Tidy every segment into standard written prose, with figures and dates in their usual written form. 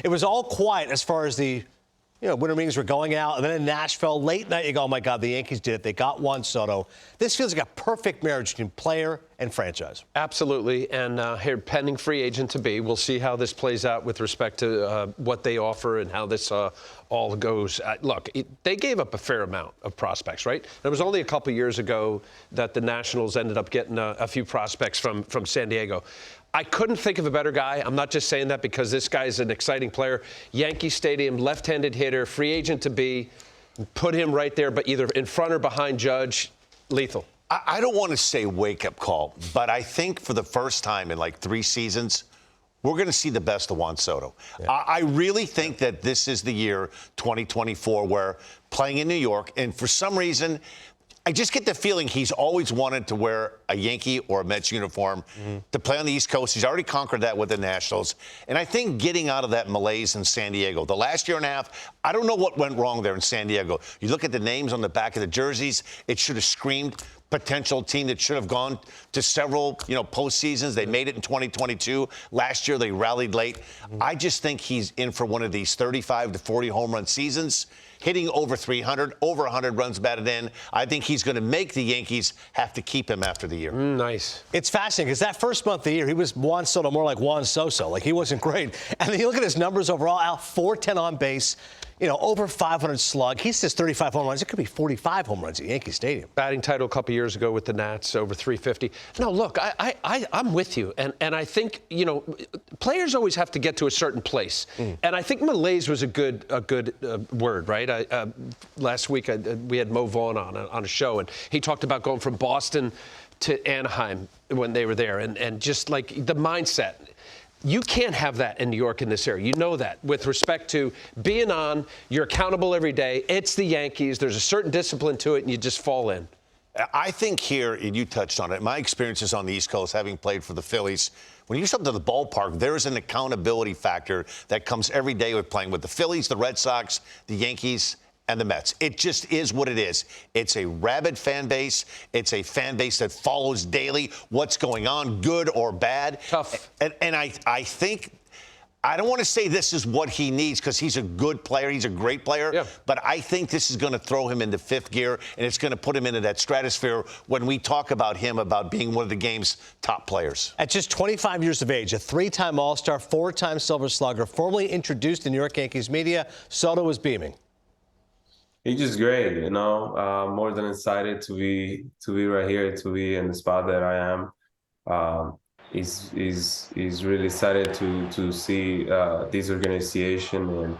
it was all quiet as far as the winter meetings were going out. And then in Nashville, late night, you go, oh, my God, the Yankees did it. They got Juan Soto. This feels like a perfect marriage between player and franchise. Absolutely. And here, pending free agent to be, we'll see how this plays out with respect to what they offer and how this all goes. Look, they gave up a fair amount of prospects, right? It was only a couple years ago that the Nationals ended up getting a few prospects from San Diego. I couldn't think of a better guy. I'm not just saying that because this guy's an exciting player. Yankee Stadium, left-handed hitter, free agent to be. Put him right there, but either in front or behind Judge. Lethal. I don't want to say wake-up call, but I think for the first time in like 3 seasons, we're going to see the best of Juan Soto. Yeah. I really think that this is the year, 2024, where playing in New York, and for some reason, I just get the feeling he's always wanted to wear a Yankee or a Mets uniform to play on the East Coast. He's already conquered that with the Nationals. And I think getting out of that malaise in San Diego, the last year and a half, I don't know what went wrong there in San Diego. You look at the names on the back of the jerseys, it should have screamed potential team that should have gone to several, postseasons. They made it in 2022. Last year, they rallied late. I just think he's in for one of these 35 to 40 home run seasons, hitting over 300, over 100 runs batted in. I think he's going to make the Yankees have to keep him after the year. Nice. It's fascinating because that first month of the year, he was Juan Soto, more like Juan Soso. Like, he wasn't great. And then you look at his numbers overall, out 410 on base, over 500 slug. He says 35 home runs. It could be 45 home runs at Yankee Stadium. Batting title a couple years ago with the Nats, over 350. No, look, I'm with you. And I think, players always have to get to a certain place. And I think malaise was a good word, right? Last week, we had Mo Vaughn on a show, and he talked about going from Boston to Anaheim when they were there, and just like the mindset. You can't have that in New York in this area. You know that. With respect to being on, you're accountable every day. It's the Yankees. There's a certain discipline to it, and you just fall in. I think here, and you touched on it, my experiences on the East Coast, having played for the Phillies, when you come to the ballpark, there's an accountability factor that comes every day with playing with the Phillies, the Red Sox, the Yankees, and the Mets. It just is what it is. It's a rabid fan base. It's a fan base that follows daily what's going on, good or bad. Tough. And I think, I don't want to say this is what he needs because he's a good player. He's a great player. Yeah. But I think this is going to throw him into fifth gear, and it's going to put him into that stratosphere when we talk about him, about being one of the game's top players. At just 25 years of age, a 3-time All-Star, 4-time Silver Slugger, formally introduced in New York Yankees media, Soto was beaming. He's just great, more than excited to be right here, to be in the spot that I am. He's really excited to see this organization and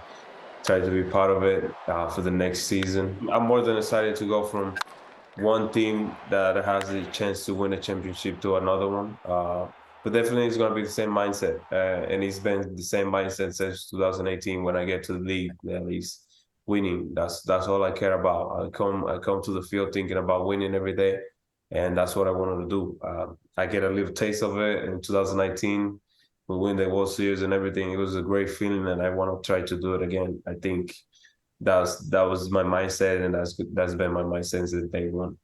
try to be part of it for the next season. I'm more than excited to go from one team that has a chance to win a championship to another one. But definitely it's going to be the same mindset, and it's been the same mindset since 2018 when I get to the league, at least. Winning. That's all I care about. I come to the field thinking about winning every day, and that's what I wanted to do. I get a little taste of it in 2019. We win the World Series and everything. It was a great feeling, and I want to try to do it again. I think that was my mindset, and that's been my mindset since day one.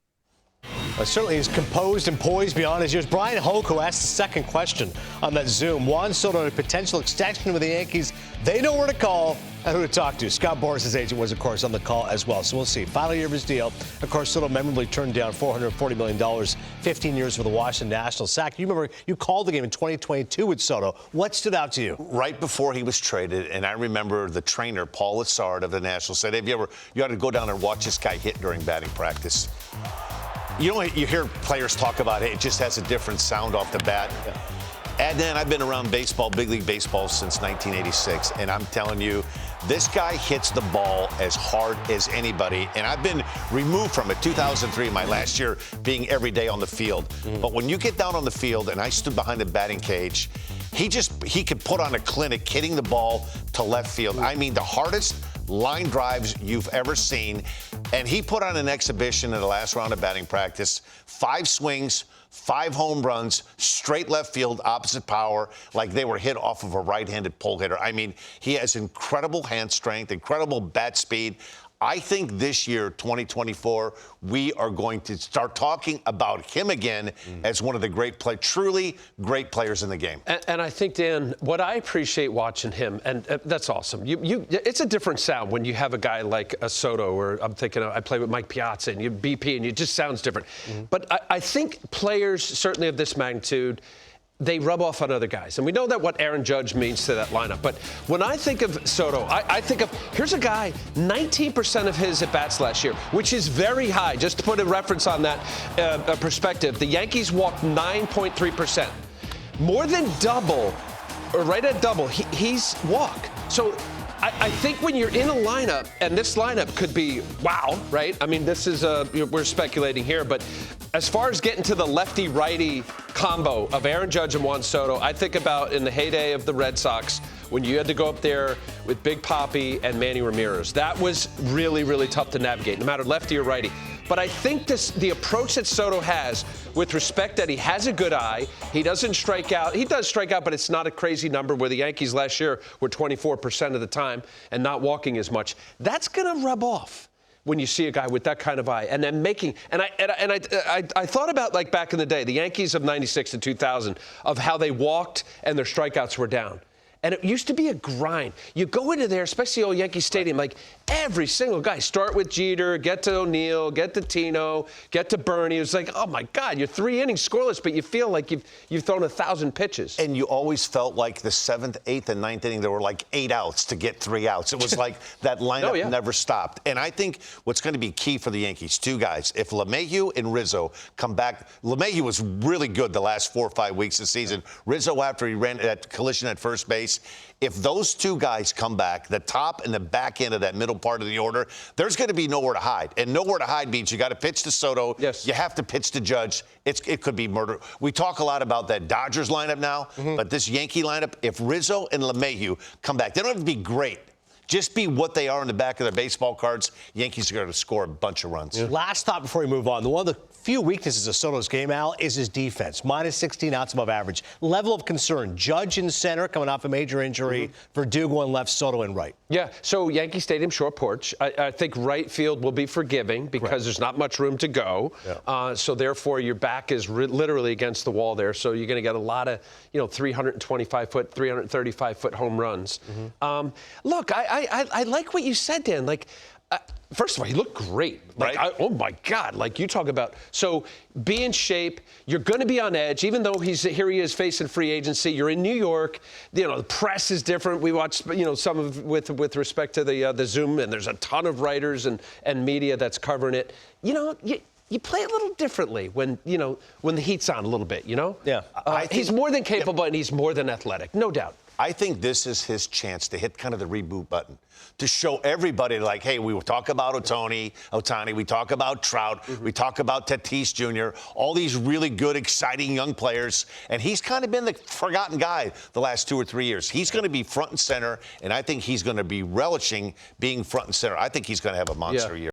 Certainly he's composed and poised beyond his years. Brian Hoke, who asked the second question on that Zoom, Juan Soto, a potential extension with the Yankees. They know where to call and who to talk to. Scott Boras' agent was, of course, on the call as well. So we'll see. Final year of his deal. Of course, Soto memorably turned down $440 million, 15 years for the Washington Nationals. Zach, you remember you called the game in 2022 with Soto. What stood out to you? Right before he was traded, and I remember the trainer, Paul Lessard of the Nationals, said, you ought to go down and watch this guy hit during batting practice. You hear players talk about it just has a different sound off the bat. Yeah. And then I've been around baseball, big league baseball, since 1986, and I'm telling you, this guy hits the ball as hard as anybody, and I've been removed from it. 2003, my last year being every day on the field. But when you get down on the field, and I stood behind the batting cage, he could put on a clinic hitting the ball to left field. I mean, the hardest line drives you've ever seen. And he put on an exhibition in the last round of batting practice, 5 swings, 5 home runs, straight left field, opposite power, like they were hit off of a right-handed pull hitter. I mean, he has incredible hand strength, incredible bat speed. I think this year, 2024, we are going to start talking about him again as one of the truly great players in the game. And I think, Dan, what I appreciate watching him, and that's awesome. It's a different sound when you have a guy like a Soto, or I'm thinking I play with Mike Piazza and you BP, and it just sounds different. But I think players, certainly of this magnitude, they rub off on other guys. And we know that what Aaron Judge means to that lineup. But when I think of Soto, I think of, here's a guy, 19% of his at-bats last year, which is very high. Just to put a reference on that perspective, the Yankees walked 9.3%. More than double, or right at double, he's walk. So I think when you're in a lineup, and this lineup could be, wow, right? I mean, this is, we're speculating here, but as far as getting to the lefty-righty combo of Aaron Judge and Juan Soto, I think about in the heyday of the Red Sox when you had to go up there with Big Papi and Manny Ramirez. That was really, really tough to navigate, no matter lefty or righty. But I think the approach that Soto has, with respect that he has a good eye, he doesn't strike out. He does strike out, but it's not a crazy number where the Yankees last year were 24% of the time and not walking as much. That's going to rub off when you see a guy with that kind of eye, and then making, and I thought about, like, back in the day, the Yankees of 96 to 2000, of how they walked and their strikeouts were down. And it used to be a grind. You go into there, especially old Yankee Stadium, like every single guy, start with Jeter, get to O'Neill, get to Tino, get to Bernie. It was like, oh my God, you're 3 innings scoreless, but you feel like you've thrown 1,000 pitches. And you always felt like the 7th, 8th, and 9th inning, there were like 8 outs to get 3 outs. It was like that lineup never stopped. And I think what's going to be key for the Yankees, 2 guys, if LeMahieu and Rizzo come back. LeMahieu was really good the last 4 or 5 weeks of the season. Rizzo, after he ran that collision at first base, if those 2 guys come back, the top and the back end of that middle part of the order, there's going to be nowhere to hide. And nowhere to hide means you got to pitch to Soto. Yes. You have to pitch to Judge. It could be murder. We talk a lot about that Dodgers lineup now, but this Yankee lineup, if Rizzo and LeMahieu come back, they don't have to be great. Just be what they are in the back of their baseball cards. Yankees are going to score a bunch of runs. Last thought before we move on. One of the few weaknesses of Soto's game, Al, is his defense. Minus 16 outs above average. Level of concern. Judge in center, coming off a major injury. Verdugo in left, Soto in right. Yeah, so Yankee Stadium, short porch. I think right field will be forgiving because there's not much room to go. Yeah. So therefore, your back is literally against the wall there. So you're going to get a lot of, 325-foot, 335-foot home runs. Look, I like what you said, Dan. Like, first of all, he looked great. Like, right? Oh my God! Like, you talk about, so be in shape. You're going to be on edge, even though he is facing free agency. You're in New York. The press is different. We watched, some of with respect to the Zoom, and there's a ton of writers and media that's covering it. You play a little differently when the heat's on a little bit. Yeah. He's more than capable, and he's more than athletic, no doubt. I think this is his chance to hit kind of the reboot button, to show everybody, like, hey, we talk about Ohtani, we talk about Trout, we talk about Tatis Jr., all these really good, exciting young players, and he's kind of been the forgotten guy the last 2 or 3 years. He's going to be front and center, and I think he's going to be relishing being front and center. I think he's going to have a monster year.